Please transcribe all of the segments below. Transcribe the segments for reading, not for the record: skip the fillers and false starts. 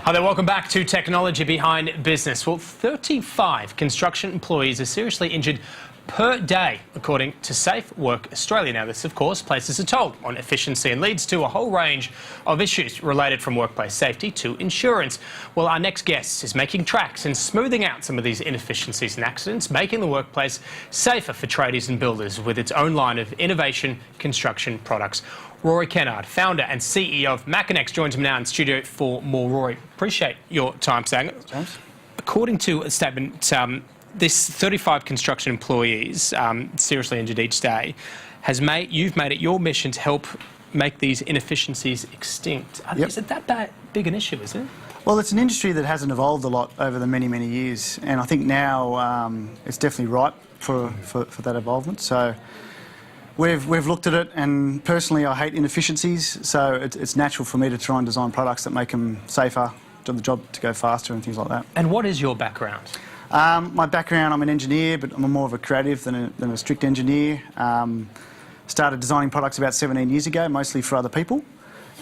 Hi there, welcome back to Technology Behind Business. Well, 35 construction employees are seriously injured per day, according to Safe Work Australia. Now, this, of course, places a toll on efficiency and leads to a whole range of issues related from workplace safety to insurance. Well, our next guest is making tracks and smoothing out some of these inefficiencies and accidents, making the workplace safer for tradies and builders with its own line of innovation construction products. Rory Kennard, founder and CEO of Makinex, joins me now in studio for more. Rory, appreciate your time today. James? According to a statement, this 35 construction employees, seriously injured each day, you've made it your mission to help make these inefficiencies extinct. Yep. Is it that big an issue, is it? Well, it's an industry that hasn't evolved a lot over the many, many years, and I think now it's definitely ripe for that evolvement. So we've looked at it, and personally I hate inefficiencies, so it's natural for me to try and design products that make them safer, do the job to go faster and things like that. And what is your background? My background, I'm an engineer, but I'm more of a creative than a strict engineer. Started designing products about 17 years ago, mostly for other people,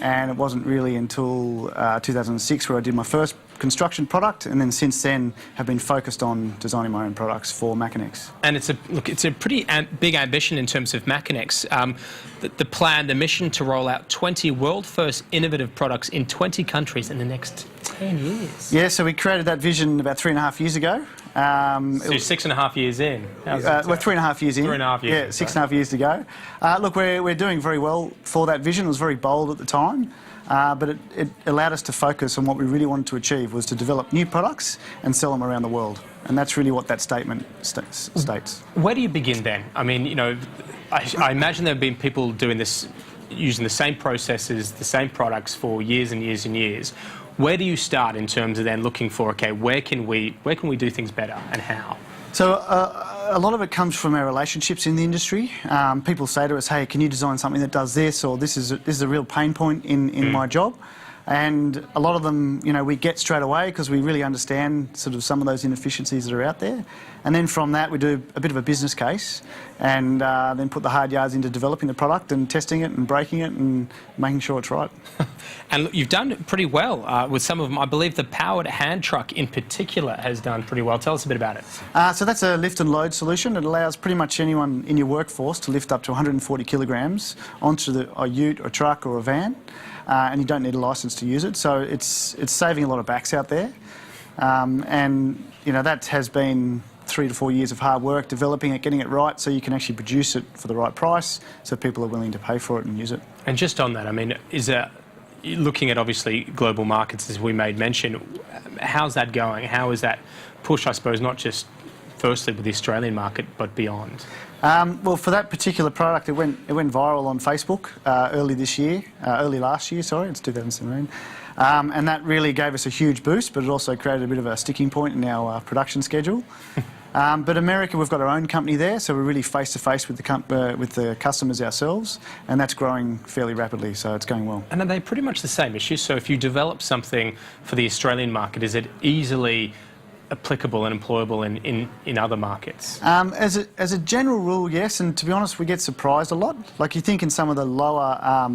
and it wasn't really until 2006 where I did my first construction product, and then since then have been focused on designing my own products for Makinex. And it's a pretty big ambition in terms of Makinex. The mission to roll out 20 world-first innovative products in 20 countries in the next 10 years. Yeah, so we created that vision about 3.5 years ago. So you're 6.5 years in. We're 3.5 years in. 3.5 years. Yeah, 6.5 years to go. Look, we're doing very well for that vision. It was very bold at the time, but it allowed us to focus on what we really wanted to achieve, was to develop new products and sell them around the world. And that's really what that statement states. Where do you begin then? I mean, you know, I imagine there have been people doing this, using the same processes, the same products for years and years and years. Where do you start in terms of then looking for, okay, where can we do things better and how? So a lot of it comes from our relationships in the industry. People say to us, hey, can you design something that does this, or this is a real pain point in my job. And a lot of them, you know, we get straight away because we really understand sort of some of those inefficiencies that are out there. And then from that, we do a bit of a business case, and then put the hard yards into developing the product and testing it and breaking it and making sure it's right. And look, you've done pretty well with some of them. I believe the powered hand truck in particular has done pretty well. Tell us a bit about it. So that's a lift and load solution. It allows pretty much anyone in your workforce to lift up to 140 kilograms onto a ute or truck or a van. And you don't need a licence to use it, so it's saving a lot of backs out there. And you know, that has been 3 to 4 years of hard work developing it, getting it right, so you can actually produce it for the right price, so people are willing to pay for it and use it. And just on that, I mean, looking at obviously global markets, as we made mention, how's that going? How is that push, I suppose, not just firstly with the Australian market, but beyond? Well, for that particular product, it went viral on Facebook early last year, sorry, it's 2017. And that really gave us a huge boost, but it also created a bit of a sticking point in our production schedule. But America, we've got our own company there, so we're really face-to-face with the customers ourselves, and that's growing fairly rapidly, so it's going well. And are they pretty much the same issues? So if you develop something for the Australian market, is it easily applicable and employable in other markets? As a general rule, yes, and to be honest, we get surprised a lot. Like, you think in some of the lower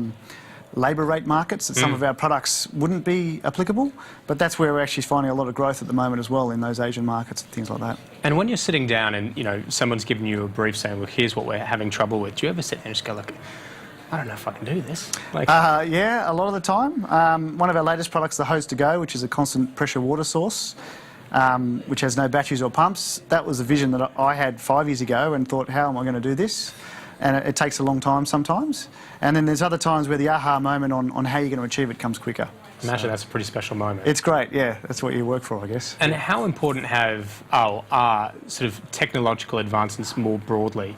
labour rate markets that some of our products wouldn't be applicable, but that's where we're actually finding a lot of growth at the moment as well, in those Asian markets and things like that. And when you're sitting down and, you know, someone's giving you a brief saying, look, here's what we're having trouble with, do you ever sit there and just go, like, I don't know if I can do this? Like, yeah, a lot of the time. One of our latest products, the Hose to Go, which is a constant pressure water source, which has no batteries or pumps. That was a vision that I had 5 years ago and thought, how am I going to do this? And it takes a long time sometimes. And then there's other times where the aha moment on how you're going to achieve it comes quicker. Imagine that's a pretty special moment. It's great, yeah. That's what you work for, I guess. And how important are sort of technological advancements more broadly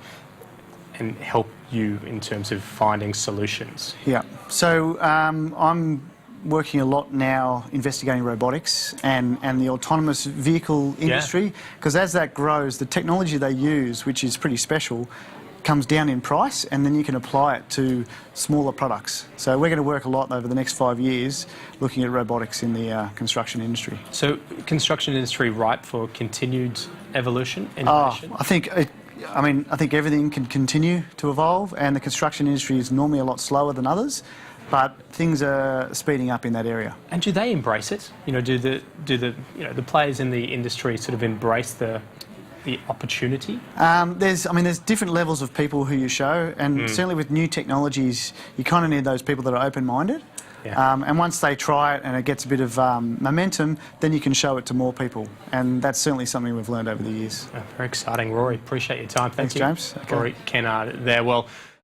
and help you in terms of finding solutions? Yeah. So I'm working a lot now investigating robotics and the autonomous vehicle industry, because as that grows, the technology they use, which is pretty special, comes down in price, and then you can apply it to smaller products. So we're going to work a lot over the next 5 years looking at robotics in the construction industry. So construction industry ripe for continued evolution, innovation? I think everything can continue to evolve, and the construction industry is normally a lot slower than others. but things are speeding up in that area. And do they embrace it? You know, do the the players in the industry sort of embrace the opportunity? There's different levels of people who you show, and certainly with new technologies, you kind of need those people that are open-minded. Yeah. And once they try it and it gets a bit of momentum, then you can show it to more people. And that's certainly something we've learned over the years. Very exciting, Rory. Appreciate your time. Thanks, you. James. Okay. Rory Kennard there. Well.